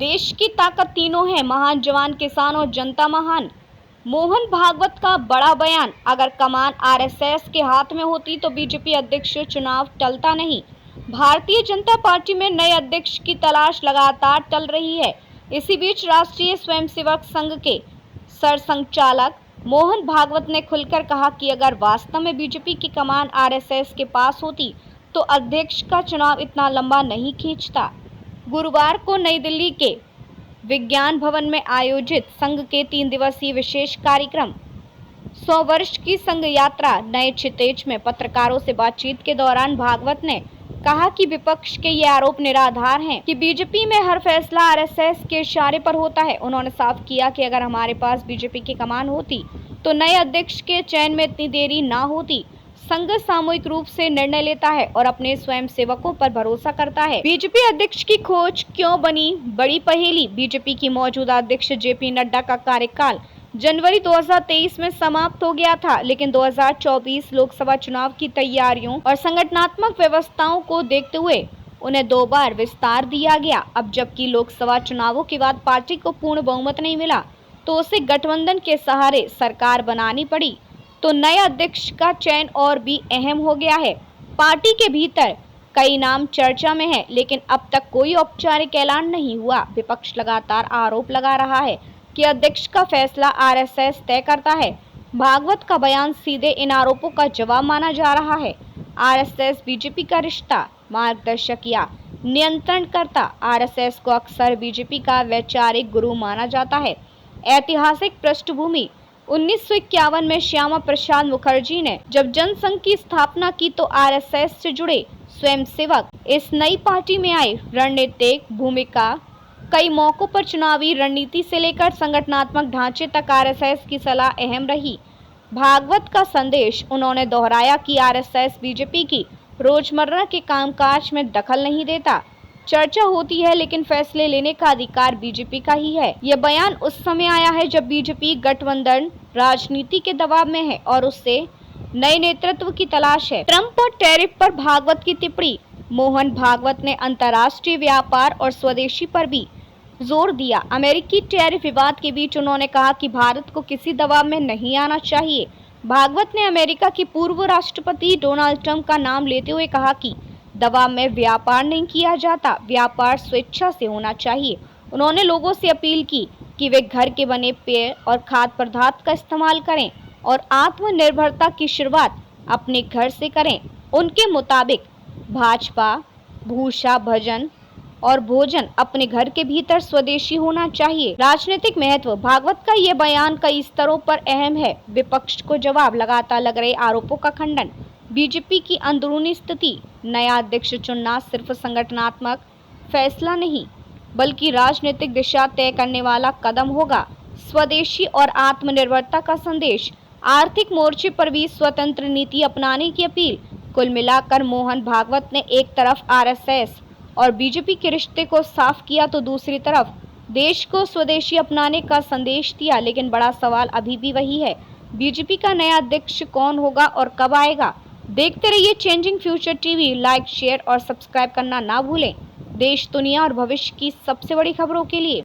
देश की ताकत तीनों है, महान जवान, किसान और जनता महान। मोहन भागवत का बड़ा बयान। अगर कमान आरएसएस के हाथ में होती तो बीजेपी अध्यक्ष चुनाव टलता नहीं। भारतीय जनता पार्टी में नए अध्यक्ष की तलाश लगातार चल रही है। इसी बीच राष्ट्रीय स्वयंसेवक संघ के सरसंघचालक मोहन भागवत ने खुलकर कहा कि अगर वास्तव में बीजेपी की कमान आरएसएस के पास होती तो अध्यक्ष का चुनाव इतना लंबा नहीं खींचता। गुरुवार को नई दिल्ली के विज्ञान भवन में आयोजित संघ के 3 दिवसीय विशेष कार्यक्रम 100 वर्ष की संघ यात्रा नए क्षितिज में पत्रकारों से बातचीत के दौरान भागवत ने कहा कि विपक्ष के ये आरोप निराधार हैं कि बीजेपी में हर फैसला आरएसएस के इशारे पर होता है। उन्होंने साफ किया कि अगर हमारे पास बीजेपी की कमान होती तो नए अध्यक्ष के चयन में इतनी देरी ना होती। संघ सामूहिक रूप से निर्णय लेता है और अपने स्वयं सेवकों पर भरोसा करता है। बीजेपी अध्यक्ष की खोज क्यों बनी बड़ी पहेली। बीजेपी की मौजूदा अध्यक्ष जेपी नड्डा का कार्यकाल जनवरी 2023 में समाप्त हो गया था, लेकिन 2024 लोकसभा चुनाव की तैयारियों और संगठनात्मक व्यवस्थाओं को देखते हुए उन्हें 2 बार विस्तार दिया गया। अब जबकि लोकसभा चुनावों के बाद पार्टी को पूर्ण बहुमत नहीं मिला तो उसे गठबंधन के सहारे सरकार बनानी पड़ी, तो नए अध्यक्ष का चयन और भी अहम हो गया है। पार्टी के भीतर कई नाम चर्चा में है, लेकिन अब तक कोई औपचारिक ऐलान नहीं हुआ। विपक्ष लगातार आरोप लगा रहा है कि अध्यक्ष का फैसला आरएसएस तय करता है। भागवत का बयान सीधे इन आरोपों का जवाब माना जा रहा है। आरएसएस बीजेपी का रिश्ता, मार्गदर्शक या नियंत्रणकर्ता। आरएसएस को अक्सर बीजेपी का वैचारिक गुरु माना जाता है। ऐतिहासिक पृष्ठभूमि 1951 में श्यामा प्रसाद मुखर्जी ने जब जनसंघ की स्थापना की तो आरएसएस से जुड़े स्वयंसेवक इस नई पार्टी में आए। रणनीतिक भूमिका, कई मौकों पर चुनावी रणनीति से लेकर संगठनात्मक ढांचे तक आरएसएस की सलाह अहम रही। भागवत का संदेश, उन्होंने दोहराया कि आरएसएस बीजेपी की रोजमर्रा के कामकाज में दखल नहीं देता। चर्चा होती है लेकिन फैसले लेने का अधिकार बीजेपी का ही है। यह बयान उस समय आया है जब बीजेपी गठबंधन राजनीति के दबाव में है और उससे नए नेतृत्व की तलाश है। ट्रंप और टैरिफ पर भागवत की टिप्पणी। मोहन भागवत ने अंतर्राष्ट्रीय व्यापार और स्वदेशी पर भी जोर दिया। अमेरिकी टैरिफ विवाद के बीच उन्होंने कहा कि भारत को किसी दबाव में नहीं आना चाहिए। भागवत ने अमेरिका के पूर्व राष्ट्रपति डोनाल्ड ट्रंप का नाम लेते हुए कहा कि दबाव में व्यापार नहीं किया जाता, व्यापार स्वेच्छा से होना चाहिए। उन्होंने लोगों से अपील की कि वे घर के बने पेय और खाद्य पदार्थ का इस्तेमाल करें और आत्मनिर्भरता की शुरुआत अपने घर से करें। उनके मुताबिक भाजपा भूषा भजन और भोजन अपने घर के भीतर स्वदेशी होना चाहिए। राजनीतिक महत्व, भागवत का ये बयान कई स्तरों पर अहम है। विपक्ष को जवाब, लगातार लग रहे आरोपों का खंडन, बीजेपी की अंदरूनी स्थिति, नया अध्यक्ष चुनना सिर्फ संगठनात्मक फैसला नहीं बल्कि राजनीतिक दिशा तय करने वाला कदम होगा। स्वदेशी और आत्मनिर्भरता का संदेश, आर्थिक मोर्चे पर भी स्वतंत्र नीति अपनाने की अपील। कुल मिलाकर मोहन भागवत ने एक तरफ आरएसएस और बीजेपी के रिश्ते को साफ किया तो दूसरी तरफ देश को स्वदेशी अपनाने का संदेश दिया। लेकिन बड़ा सवाल अभी भी वही है, बीजेपी का नया अध्यक्ष कौन होगा और कब आएगा। देखते रहिए changing future TV. Like, share और सब्सक्राइब करना ना भूलें। देश, दुनिया और भविष्य की सबसे बड़ी खबरों के लिए।